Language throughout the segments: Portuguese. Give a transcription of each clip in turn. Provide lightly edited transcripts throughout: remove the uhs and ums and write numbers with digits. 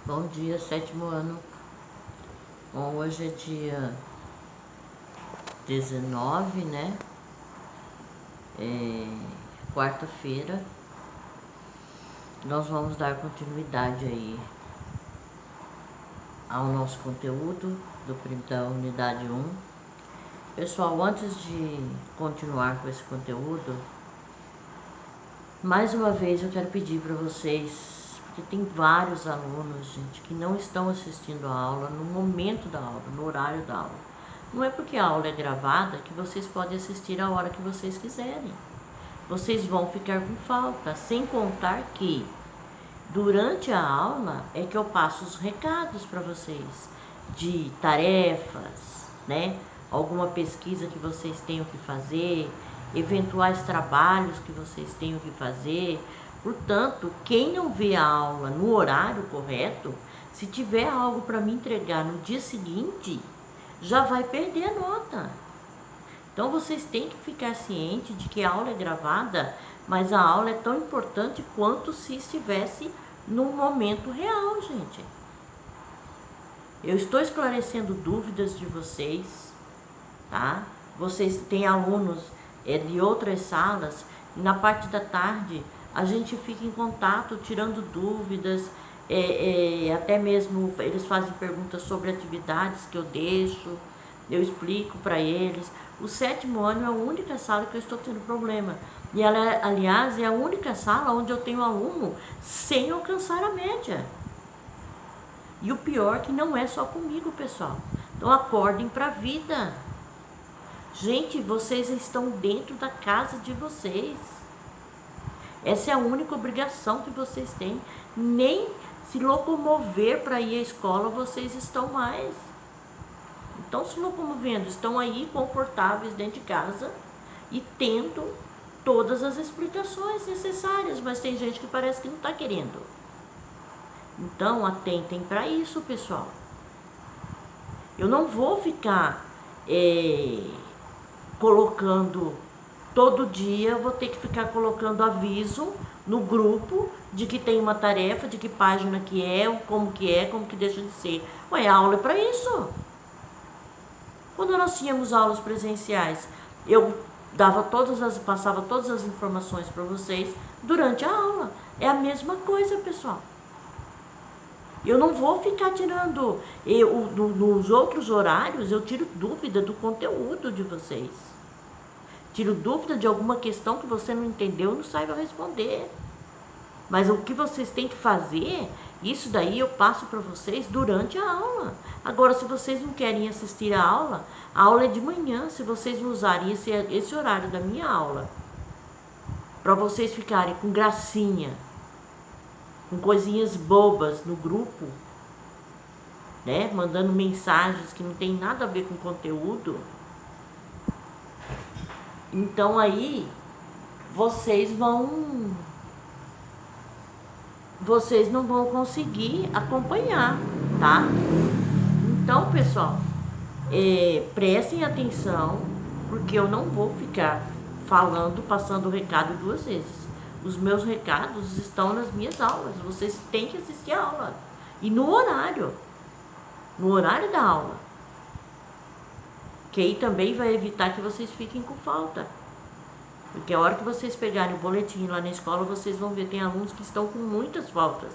Bom dia, sétimo ano. Bom, hoje é dia 19, né? Quarta-feira. Nós vamos dar continuidade aí ao nosso conteúdo da unidade 1. Pessoal, antes de continuar com esse conteúdo, mais uma vez eu quero pedir para vocês, porque tem vários alunos, gente, que não estão assistindo a aula no momento da aula, no horário da aula. Não é porque a aula é gravada que vocês podem assistir a hora que vocês quiserem. Vocês vão ficar com falta, sem contar que durante a aula é que eu passo os recados para vocês de tarefas, né? Alguma pesquisa que vocês tenham que fazer, eventuais trabalhos que vocês tenham que fazer. Portanto, quem não vê a aula no horário correto, se tiver algo para me entregar no dia seguinte, já vai perder a nota. Então vocês têm que ficar cientes de que a aula é gravada, mas a aula é tão importante quanto se estivesse no momento real, gente. Eu estou esclarecendo dúvidas de vocês, tá? Vocês têm alunos de outras salas, e na parte da tarde a gente fica em contato, tirando dúvidas, até mesmo eles fazem perguntas sobre atividades que eu deixo, eu explico para eles. O sétimo ano é a única sala que eu estou tendo problema. E ela, aliás, é a única sala onde eu tenho aluno sem alcançar a média. E o pior é que não é só comigo, pessoal. Então acordem para a vida. Gente, vocês estão dentro da casa de vocês. Essa é a única obrigação que vocês têm. Nem se locomover para ir à escola vocês estão mais. Estão se locomovendo, estão aí confortáveis dentro de casa e tendo todas as explicações necessárias, mas tem gente que parece que não está querendo. Então, atentem para isso, pessoal. Eu não vou ficar colocando, todo dia eu vou ter que ficar colocando aviso no grupo de que tem uma tarefa, de que página que é, como que deixa de ser. Ué, a aula é para isso. Quando nós tínhamos aulas presenciais, eu passava todas as informações para vocês durante a aula. É a mesma coisa, pessoal. Eu não vou ficar tirando, nos outros horários eu tiro dúvida do conteúdo de vocês. Tiro dúvida de alguma questão que você não entendeu e não saiba responder. Mas o que vocês têm que fazer, isso daí eu passo para vocês durante a aula. Agora, se vocês não querem assistir a aula é de manhã. Se vocês não usarem esse horário da minha aula para vocês ficarem com gracinha, com coisinhas bobas no grupo, né? Mandando mensagens que não tem nada a ver com o conteúdo. Então aí vocês não vão conseguir acompanhar, tá? Então, pessoal, prestem atenção, porque eu não vou ficar passando o recado 2 vezes. Os meus recados estão nas minhas aulas. Vocês têm que assistir a aula. E no horário da aula. Que aí também vai evitar que vocês fiquem com falta. Porque a hora que vocês pegarem o boletim lá na escola, vocês vão ver, tem alunos que estão com muitas faltas.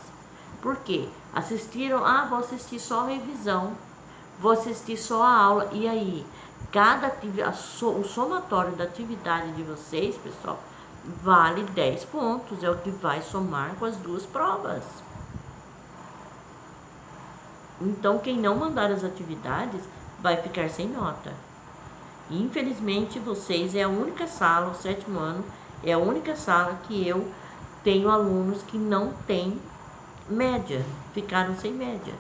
Por quê? Assistiram, vou assistir só a revisão, vou assistir só a aula. E aí, o somatório da atividade de vocês, pessoal, vale 10 pontos. É o que vai somar com as 2 provas. Então, quem não mandar as atividades vai ficar sem nota. Infelizmente, vocês é a única sala, o sétimo ano, é a única sala que eu tenho alunos que não têm média, ficaram sem média.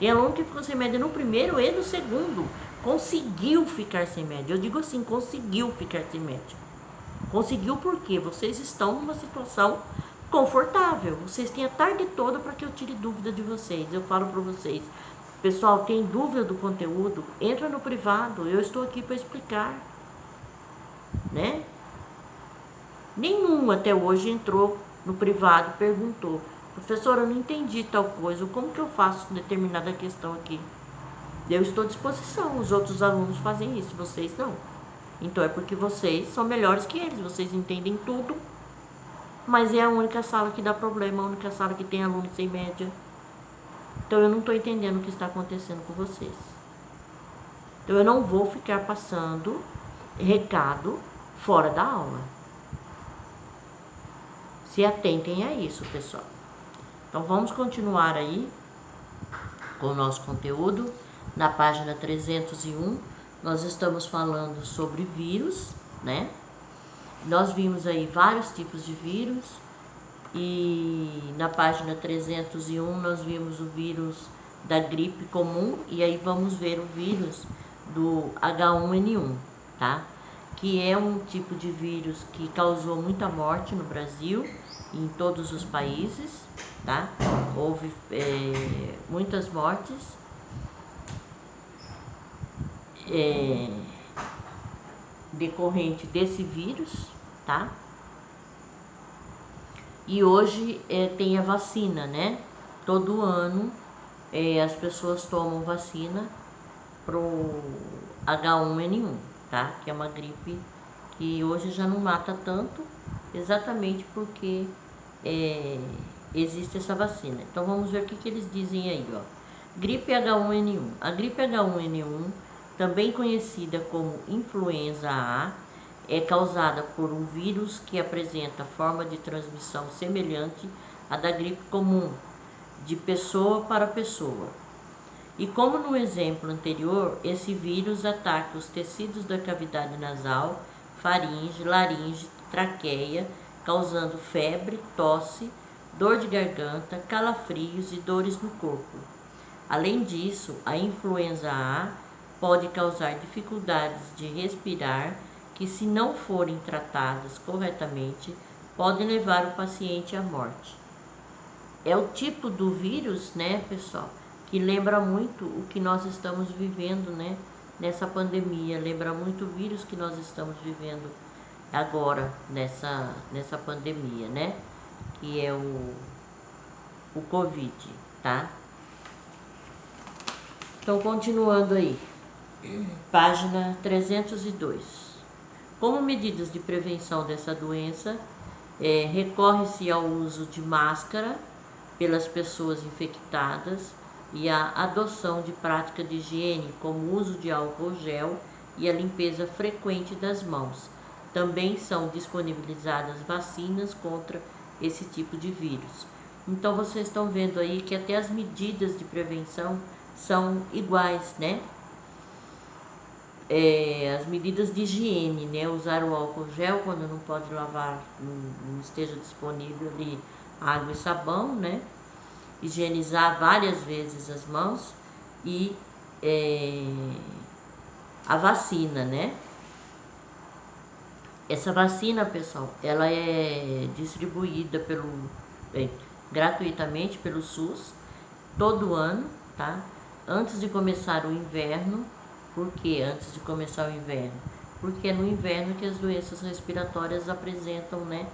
Tem aluno que ficou sem média no primeiro e no segundo, conseguiu ficar sem média. Eu digo assim, conseguiu ficar sem média. Conseguiu porque vocês estão numa situação confortável. Vocês têm a tarde toda para que eu tire dúvida de vocês. Eu falo para vocês, pessoal, tem dúvida do conteúdo? Entra no privado, eu estou aqui para explicar, né? Nenhum até hoje entrou no privado, perguntou. Professora, eu não entendi tal coisa, como que eu faço determinada questão aqui? Eu estou à disposição, os outros alunos fazem isso, vocês não. Então é porque vocês são melhores que eles, vocês entendem tudo, mas é a única sala que dá problema, a única sala que tem alunos sem média. Então eu não estou entendendo o que está acontecendo com vocês. Então eu não vou ficar passando recado fora da aula. Se atentem a isso, pessoal. Então vamos continuar aí com o nosso conteúdo. Na página 301, nós estamos falando sobre vírus, né? Nós vimos aí vários tipos de vírus e na página 301 nós vimos o vírus da gripe comum e aí vamos ver o vírus do H1N1, tá? Que é um tipo de vírus que causou muita morte no Brasil e em todos os países, tá? Houve muitas mortes. Decorrente desse vírus, tá? E hoje tem a vacina, né? Todo ano as pessoas tomam vacina pro H1N1, tá? Que é uma gripe que hoje já não mata tanto, exatamente porque existe essa vacina. Então vamos ver o que eles dizem aí, ó. Gripe H1N1. A gripe H1N1, também conhecida como influenza A, é causada por um vírus que apresenta forma de transmissão semelhante à da gripe comum, de pessoa para pessoa. E como no exemplo anterior, esse vírus ataca os tecidos da cavidade nasal, faringe, laringe, traqueia, causando febre, tosse, dor de garganta, calafrios e dores no corpo. Além disso, a influenza A pode causar dificuldades de respirar que, se não forem tratadas corretamente, podem levar o paciente à morte. É o tipo do vírus, né, pessoal, que lembra muito o que nós estamos vivendo, né, nessa pandemia. Lembra muito o vírus que nós estamos vivendo agora, nessa pandemia, né, que é o Covid, tá? Então, continuando aí. Página 302. Como medidas de prevenção dessa doença, recorre-se ao uso de máscara pelas pessoas infectadas e a adoção de prática de higiene, como o uso de álcool gel e a limpeza frequente das mãos. Também são disponibilizadas vacinas contra esse tipo de vírus. Então vocês estão vendo aí que até as medidas de prevenção são iguais, né? As medidas de higiene, né? Usar o álcool gel quando não pode lavar, não esteja disponível ali água e sabão, né? Higienizar várias vezes as mãos e a vacina, né? Essa vacina, pessoal, ela é distribuída gratuitamente pelo SUS todo ano, tá? Antes de começar o inverno. Por que antes de começar o inverno? Porque é no inverno que as doenças respiratórias apresentam, né,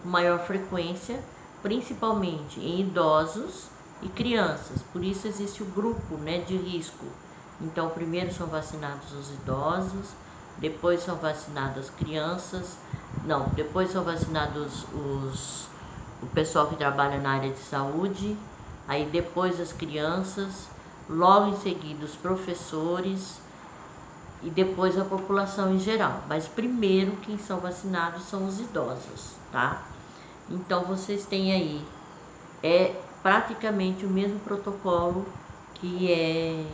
com maior frequência, principalmente em idosos e crianças. Por isso existe o grupo, né, de risco. Então, primeiro são vacinados os idosos, depois são vacinadas crianças, depois são vacinados o pessoal que trabalha na área de saúde, aí depois as crianças, logo em seguida os professores, e depois a população em geral. Mas primeiro quem são vacinados são os idosos, tá? Então vocês têm aí, praticamente o mesmo protocolo que é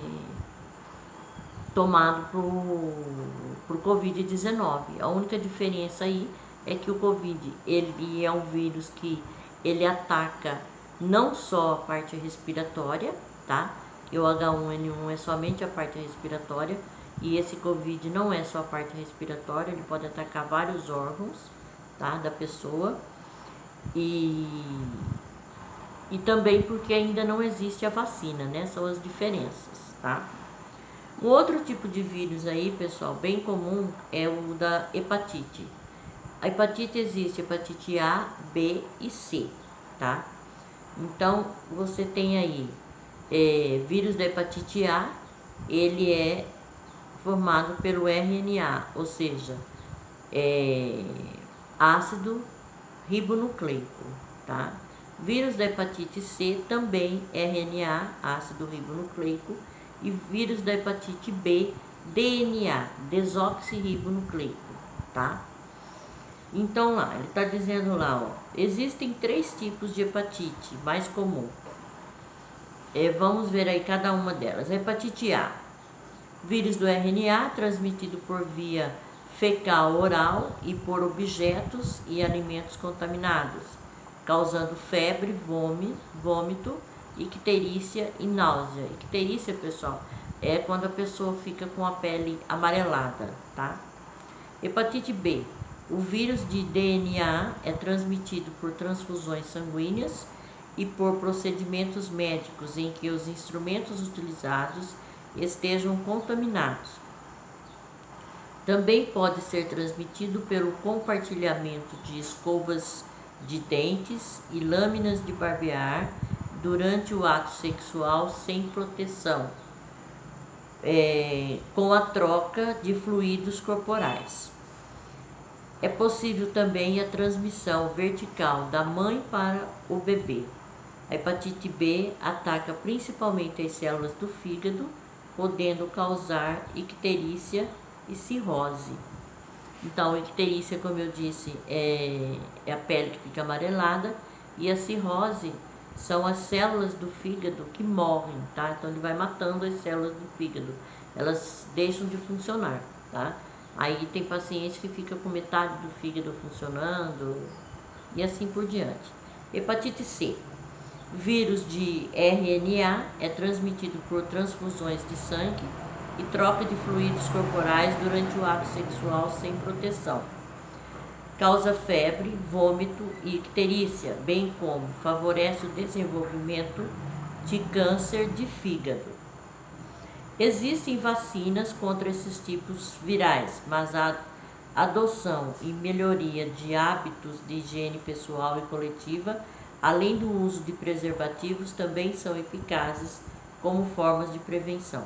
tomado pro Covid-19. A única diferença aí é que o Covid, ele é um vírus que ele ataca não só a parte respiratória, tá? E o H1N1 é somente a parte respiratória. E esse Covid não é só a parte respiratória, ele pode atacar vários órgãos, tá, da pessoa. E também porque ainda não existe a vacina, né? São as diferenças, tá? Um outro tipo de vírus aí, pessoal, bem comum é o da hepatite. A hepatite existe hepatite A, B e C, tá? Então, você tem aí vírus da hepatite A, ele é formado pelo RNA, ou seja, ácido ribonucleico, tá? Vírus da hepatite C também RNA, ácido ribonucleico, e vírus da hepatite B, DNA, desoxirribonucleico, tá? Então lá, ele está dizendo lá, ó, existem 3 tipos de hepatite mais comum. Vamos ver aí cada uma delas. Hepatite A, vírus do RNA transmitido por via fecal oral e por objetos e alimentos contaminados, causando febre, vômito, icterícia e náusea. Icterícia, pessoal, é quando a pessoa fica com a pele amarelada, tá? Hepatite B, o vírus de DNA é transmitido por transfusões sanguíneas e por procedimentos médicos em que os instrumentos utilizados estejam contaminados. Também pode ser transmitido pelo compartilhamento de escovas de dentes e lâminas de barbear durante o ato sexual sem proteção, com a troca de fluidos corporais. É possível também a transmissão vertical da mãe para o bebê. A hepatite B ataca principalmente as células do fígado, podendo causar icterícia e cirrose. Então, icterícia, como eu disse, é a pele que fica amarelada, e a cirrose são as células do fígado que morrem, tá? Então, ele vai matando as células do fígado, elas deixam de funcionar, tá? Aí tem pacientes que ficam com metade do fígado funcionando e assim por diante. Hepatite C. Vírus de RNA é transmitido por transfusões de sangue e troca de fluidos corporais durante o ato sexual sem proteção. Causa febre, vômito e icterícia, bem como favorece o desenvolvimento de câncer de fígado. Existem vacinas contra esses tipos virais, mas a adoção e melhoria de hábitos de higiene pessoal e coletiva, além do uso de preservativos, também são eficazes como formas de prevenção.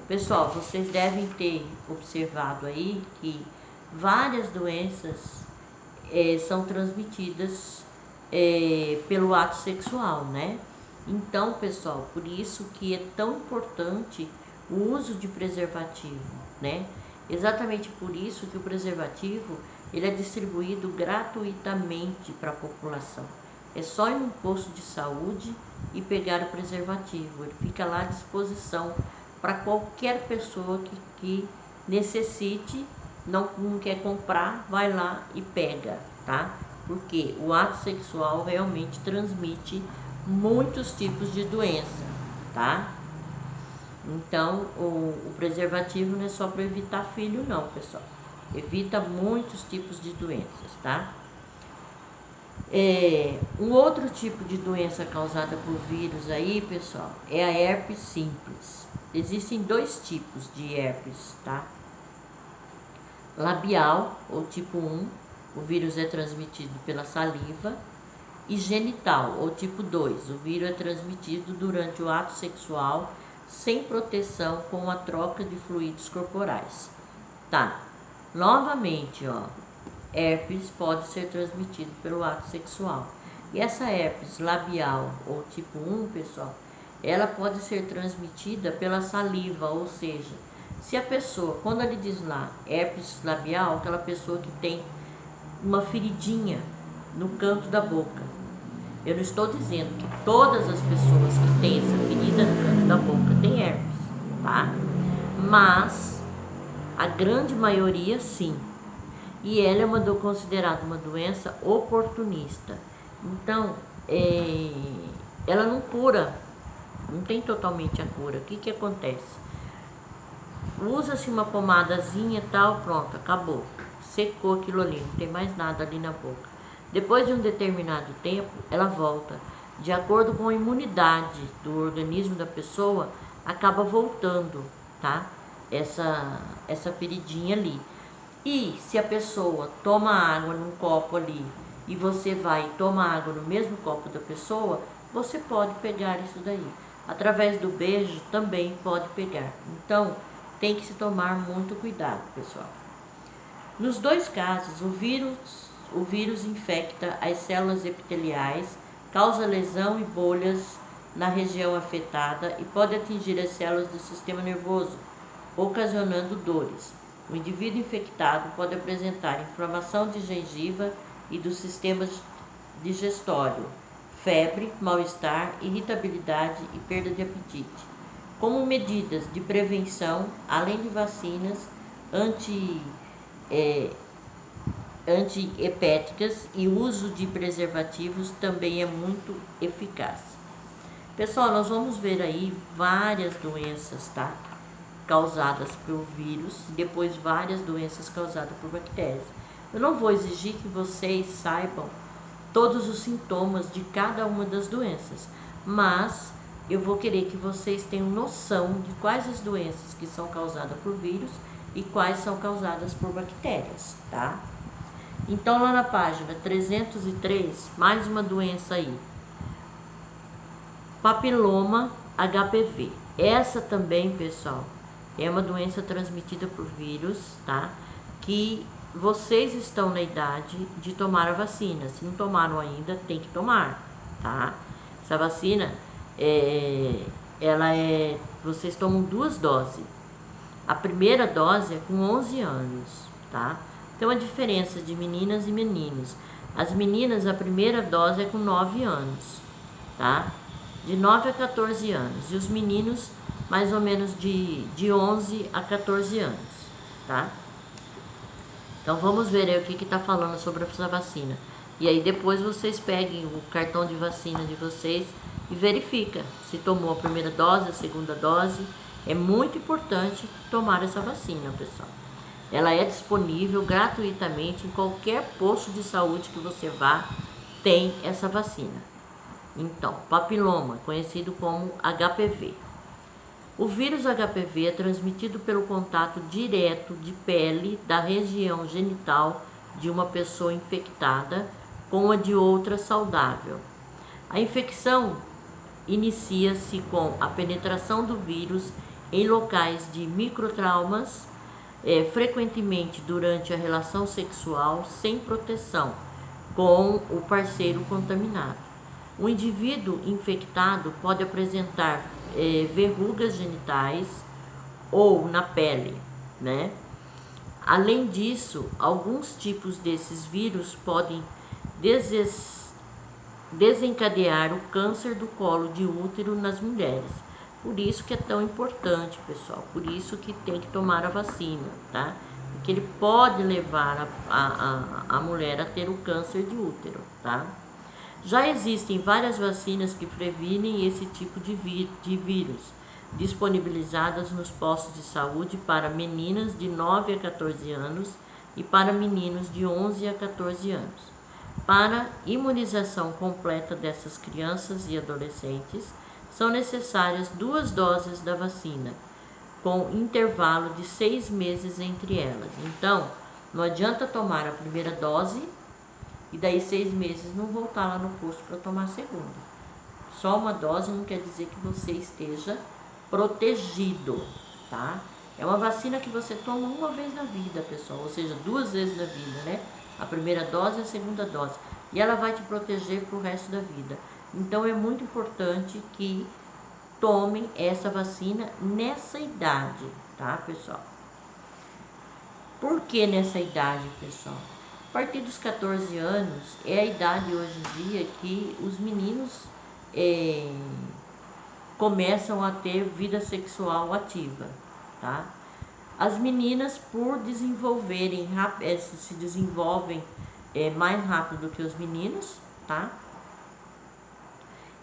Pessoal, vocês devem ter observado aí que várias doenças são transmitidas pelo ato sexual, né? Então, pessoal, por isso que é tão importante o uso de preservativo, né? Exatamente por isso que o preservativo ele é distribuído gratuitamente para a população. É só ir num posto de saúde e pegar o preservativo. Ele fica lá à disposição para qualquer pessoa que necessite, não quer comprar, vai lá e pega, tá? Porque o ato sexual realmente transmite muitos tipos de doença, tá? Então, o preservativo não é só para evitar filho não, pessoal. Evita muitos tipos de doenças, tá? Um outro tipo de doença causada por vírus aí, pessoal, é a herpes simples. Existem 2 tipos de herpes, tá? Labial, ou tipo 1, o vírus é transmitido pela saliva. E genital, ou tipo 2, o vírus é transmitido durante o ato sexual sem proteção com a troca de fluidos corporais. Tá, novamente, ó, herpes pode ser transmitido pelo ato sexual. E essa herpes labial, ou tipo 1, pessoal, ela pode ser transmitida pela saliva, ou seja, se a pessoa, quando ele diz lá herpes labial, aquela pessoa que tem uma feridinha no canto da boca. Eu não estou dizendo que todas as pessoas que têm essa ferida no canto da boca têm herpes, tá? Mas a grande maioria sim. E ela é considerada uma doença oportunista. Então, ela não cura, não tem totalmente a cura. O que acontece? Usa-se uma pomadazinha e tal, pronto, acabou. Secou aquilo ali, não tem mais nada ali na boca. Depois de um determinado tempo, ela volta. De acordo com a imunidade do organismo da pessoa, acaba voltando, tá? Essa feridinha ali. E se a pessoa toma água num copo ali e você vai e toma água no mesmo copo da pessoa, você pode pegar isso daí. Através do beijo também pode pegar. Então, tem que se tomar muito cuidado, pessoal. Nos dois casos, o vírus infecta as células epiteliais, causa lesão e bolhas na região afetada e pode atingir as células do sistema nervoso, ocasionando dores. O indivíduo infectado pode apresentar inflamação de gengiva e do sistema digestório, febre, mal-estar, irritabilidade e perda de apetite. Como medidas de prevenção, além de vacinas antiepéticas e uso de preservativos também é muito eficaz. Pessoal, nós vamos ver aí várias doenças, tá? Causadas por vírus, depois várias doenças causadas por bactérias. Eu não vou exigir que vocês saibam todos os sintomas de cada uma das doenças, mas eu vou querer que vocês tenham noção de quais as doenças que são causadas por vírus e quais são causadas por bactérias, tá? Então, lá na página 303, mais uma doença aí. Papiloma HPV. Essa também, pessoal, é uma doença transmitida por vírus, tá? Que vocês estão na idade de tomar a vacina. Se não tomaram ainda, tem que tomar, tá? Essa vacina, vocês tomam 2 doses. A primeira dose é com 11 anos, tá? Tem uma diferença de meninas e meninos. As meninas, a primeira dose é com 9 anos, tá? De 9 a 14 anos. E os meninos, mais ou menos de 11 a 14 anos, tá? Então, vamos ver aí o que está falando sobre essa vacina. E aí, depois vocês peguem o cartão de vacina de vocês e verifica se tomou a primeira dose, a segunda dose. É muito importante tomar essa vacina, pessoal. Ela é disponível gratuitamente em qualquer posto de saúde que você vá, tem essa vacina. Então, papiloma, conhecido como HPV. O vírus HPV é transmitido pelo contato direto de pele da região genital de uma pessoa infectada com a de outra saudável. A infecção inicia-se com a penetração do vírus em locais de microtraumas, frequentemente durante a relação sexual sem proteção com o parceiro contaminado. O indivíduo infectado pode apresentar verrugas genitais ou na pele, né? Além disso, alguns tipos desses vírus podem desencadear o câncer do colo de útero nas mulheres. Por isso que é tão importante, pessoal. Por isso que tem que tomar a vacina, tá? Porque ele pode levar a mulher a ter o câncer de útero, tá? Já existem várias vacinas que previnem esse tipo de vírus, disponibilizadas nos postos de saúde para meninas de 9 a 14 anos e para meninos de 11 a 14 anos. Para imunização completa dessas crianças e adolescentes, são necessárias 2 doses da vacina, com intervalo de 6 meses entre elas. Então, não adianta tomar a primeira dose e daí 6 meses não voltar lá no posto para tomar a segunda. Só uma dose não quer dizer que você esteja protegido, tá? É uma vacina que você toma uma vez na vida, pessoal, ou seja, 2 vezes na vida, né? A primeira dose e a segunda dose. E ela vai te proteger pro resto da vida. Então, é muito importante que tomem essa vacina nessa idade, tá, pessoal? Por que nessa idade, pessoal? A partir dos 14 anos é a idade hoje em dia que os meninos começam a ter vida sexual ativa, tá? As meninas, por desenvolverem, se desenvolvem mais rápido do que os meninos, tá?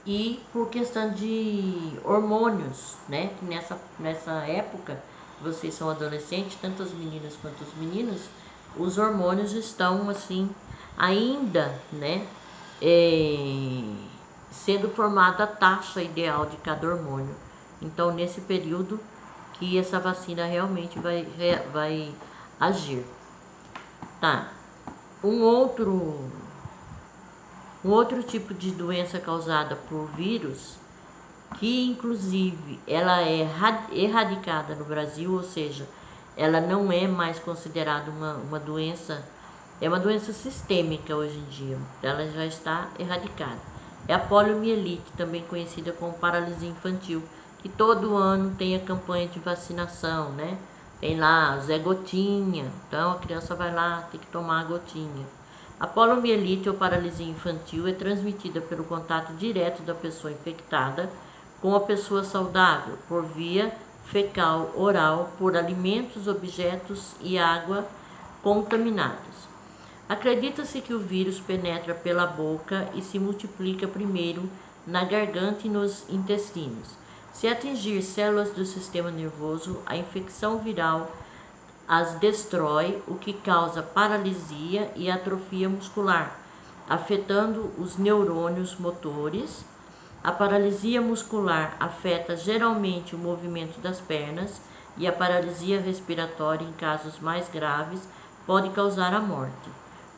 E por questão de hormônios, né? Que nessa época, vocês são adolescentes, tanto as meninas quanto os meninos, os hormônios estão assim, ainda, né? Sendo formada a taxa ideal de cada hormônio. Então, nesse período que essa vacina realmente vai agir. Tá. Um outro tipo de doença causada por vírus, que inclusive ela é erradicada no Brasil, ou seja, ela não é mais considerada uma doença, é uma doença sistêmica hoje em dia, ela já está erradicada. É a poliomielite, também conhecida como paralisia infantil, que todo ano tem a campanha de vacinação, né? Tem lá Zé Gotinha, então a criança vai lá, tem que tomar a gotinha. A poliomielite ou paralisia infantil é transmitida pelo contato direto da pessoa infectada com a pessoa saudável, por via fecal oral, por alimentos, objetos e água contaminados. Acredita-se que o vírus penetra pela boca e se multiplica primeiro na garganta e nos intestinos. Se atingir células do sistema nervoso, a infecção viral as destrói, o que causa paralisia e atrofia muscular, afetando os neurônios motores. A paralisia muscular afeta geralmente o movimento das pernas e a paralisia respiratória, em casos mais graves, pode causar a morte.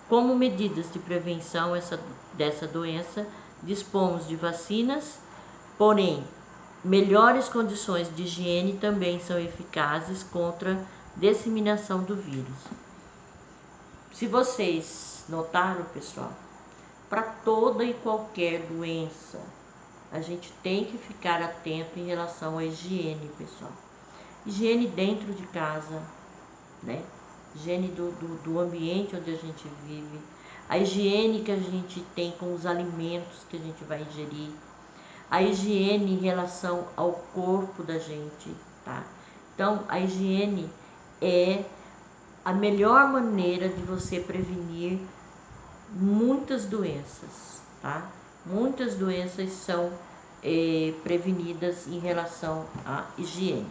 Como medidas de prevenção dessa doença, dispomos de vacinas, porém, melhores condições de higiene também são eficazes contra a disseminação do vírus. Se vocês notaram, pessoal, para toda e qualquer doença, a gente tem que ficar atento em relação à higiene, pessoal. Higiene dentro de casa, né? Higiene do ambiente onde a gente vive. A higiene que a gente tem com os alimentos que a gente vai ingerir. A higiene em relação ao corpo da gente, tá? Então, a higiene é a melhor maneira de você prevenir muitas doenças, tá? Muitas doenças são prevenidas em relação à higiene.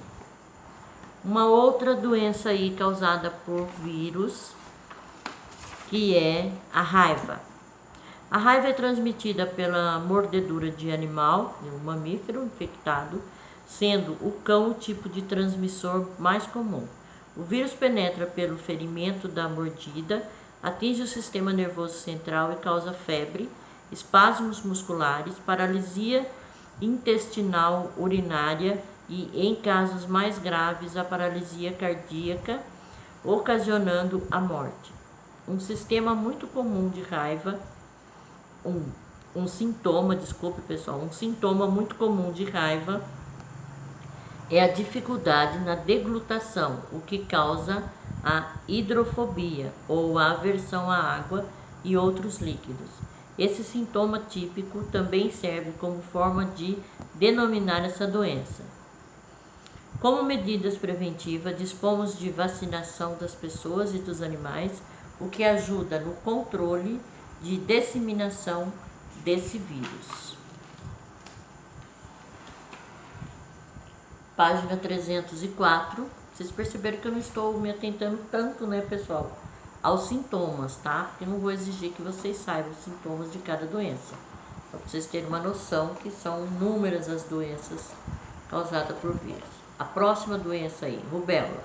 Uma outra doença aí causada por vírus, que é a raiva. A raiva é transmitida pela mordedura de animal, de um mamífero infectado, sendo o cão o tipo de transmissor mais comum. O vírus penetra pelo ferimento da mordida, atinge o sistema nervoso central e causa febre, espasmos musculares, paralisia intestinal urinária e, em casos mais graves, a paralisia cardíaca, ocasionando a morte. Um sintoma muito comum de raiva é a dificuldade na deglutação, o que causa a hidrofobia ou a aversão à água e outros líquidos. Esse sintoma típico também serve como forma de denominar essa doença. Como medidas preventivas, dispomos de vacinação das pessoas e dos animais, o que ajuda no controle de disseminação desse vírus. Página 304. Vocês perceberam que eu não estou me atentando tanto, né, pessoal, aos sintomas, tá? Porque eu não vou exigir que vocês saibam os sintomas de cada doença. Para vocês terem uma noção que são inúmeras as doenças causadas por vírus. A próxima doença aí, rubéola.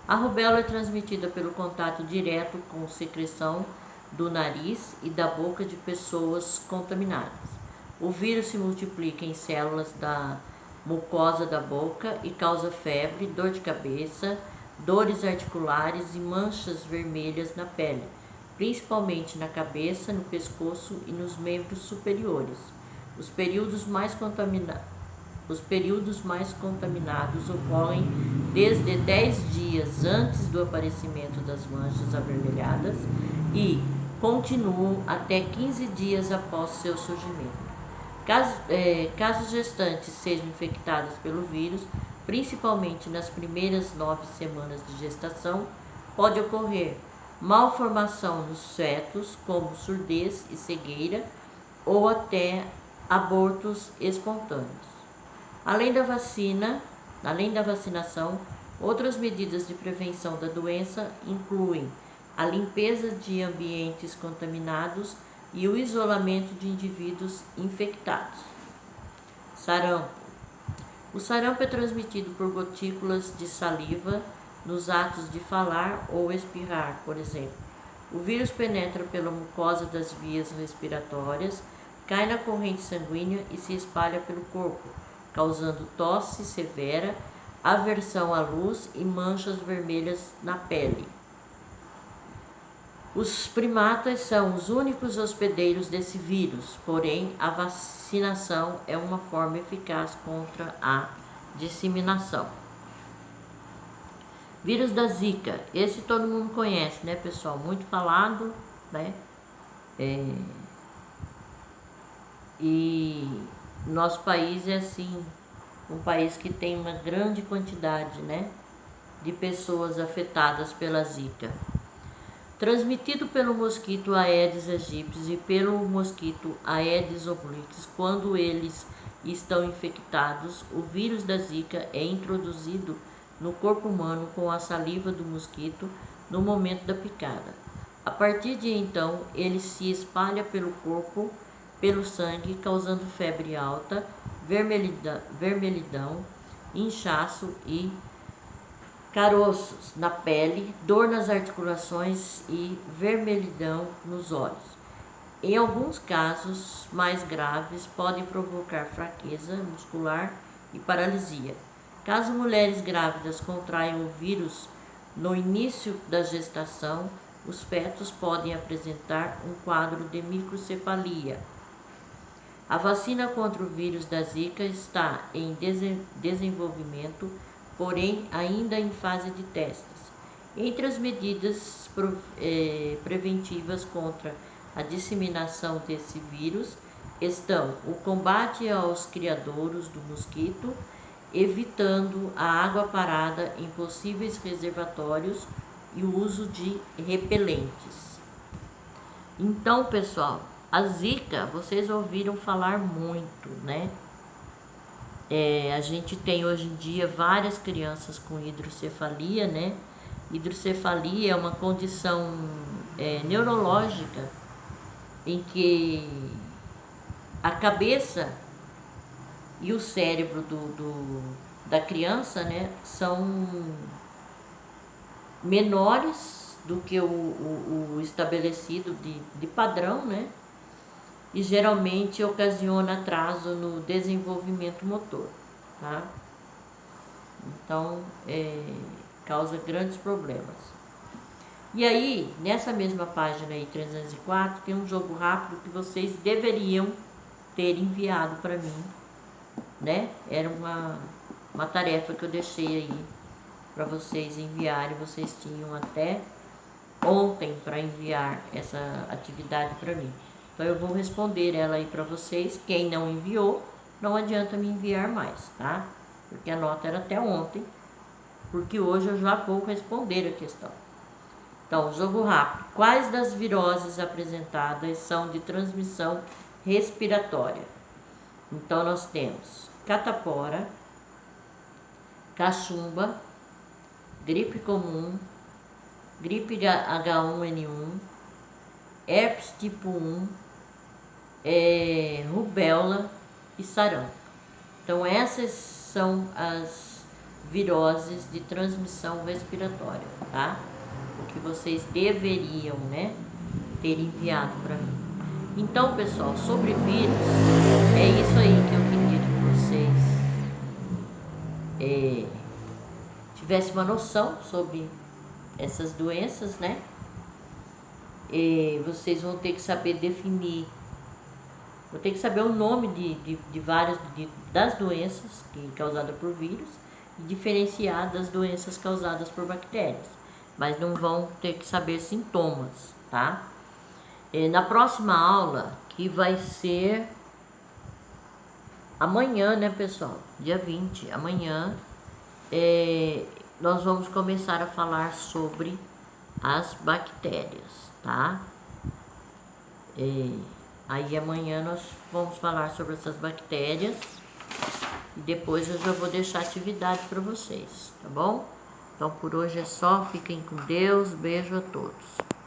A rubéola é transmitida pelo contato direto com secreção do nariz e da boca de pessoas contaminadas. O vírus se multiplica em células da mucosa da boca e causa febre, dor de cabeça, dores articulares e manchas vermelhas na pele, principalmente na cabeça, no pescoço e nos membros superiores. Os períodos mais contaminados ocorrem desde 10 dias antes do aparecimento das manchas avermelhadas e continuam até 15 dias após seu surgimento. Caso gestantes sejam infectadas pelo vírus, principalmente nas primeiras 9 semanas de gestação, pode ocorrer malformação nos fetos, como surdez e cegueira, ou até abortos espontâneos. Além da vacinação, outras medidas de prevenção da doença incluem a limpeza de ambientes contaminados e o isolamento de indivíduos infectados. Sarampo. O sarampo é transmitido por gotículas de saliva nos atos de falar ou espirrar, por exemplo. O vírus penetra pela mucosa das vias respiratórias, cai na corrente sanguínea e se espalha pelo corpo, causando tosse severa, aversão à luz e manchas vermelhas na pele. Os primatas são os únicos hospedeiros desse vírus, porém a vacinação é uma forma eficaz contra a disseminação. Vírus da Zika, esse todo mundo conhece, né, pessoal? Muito falado, né? E nosso país é assim, um país que tem uma grande quantidade, né, de pessoas afetadas pela Zika. Transmitido pelo mosquito Aedes aegypti e pelo mosquito Aedes obliquos, quando eles estão infectados, o vírus da Zika é introduzido no corpo humano com a saliva do mosquito no momento da picada. A partir de então, ele se espalha pelo corpo, pelo sangue, causando febre alta, vermelhidão, inchaço e caroços na pele, dor nas articulações e vermelhidão nos olhos. Em alguns casos mais graves, podem provocar fraqueza muscular e paralisia. Caso mulheres grávidas contraiam o vírus no início da gestação, os fetos podem apresentar um quadro de microcefalia. A vacina contra o vírus da Zika está em desenvolvimento, porém ainda em fase de testes. Entre as medidas preventivas contra a disseminação desse vírus estão o combate aos criadouros do mosquito, evitando a água parada em possíveis reservatórios e o uso de repelentes. Então, pessoal, a Zika, vocês ouviram falar muito, né? A gente tem hoje em dia várias crianças com hidrocefalia, né? Hidrocefalia é uma condição neurológica em que a cabeça e o cérebro da criança, né, são menores do que o estabelecido de padrão, né? E geralmente ocasiona atraso no desenvolvimento motor, tá? Então, causa grandes problemas. E aí, nessa mesma página aí, 304, tem um jogo rápido que vocês deveriam ter enviado para mim, né? Era uma tarefa que eu deixei aí para vocês enviarem. Vocês tinham até ontem para enviar essa atividade para mim. Então eu vou responder ela aí para vocês. Quem não enviou, não adianta me enviar mais, tá? Porque a nota era até ontem, porque hoje eu já vou responder a questão. Então, jogo rápido. Quais das viroses apresentadas são de transmissão respiratória? Então nós temos catapora, cachumba, gripe comum, gripe H1N1, herpes tipo 1, rubéola e sarampo. Então essas são as viroses de transmissão respiratória, tá? O que vocês deveriam, né, ter enviado para mim. Então, pessoal, sobre vírus, é isso aí que eu queria que vocês tivessem uma noção sobre essas doenças, né? Vocês vão ter que saber definir, vão ter que saber o nome de várias das doenças causadas por vírus e diferenciar das doenças causadas por bactérias, mas não vão ter que saber sintomas, tá? Na próxima aula, que vai ser amanhã, né, pessoal? Dia 20, amanhã, nós vamos começar a falar sobre as bactérias, tá? Aí amanhã nós vamos falar sobre essas bactérias e depois eu já vou deixar atividade para vocês, tá bom? Então por hoje é só, fiquem com Deus, beijo a todos.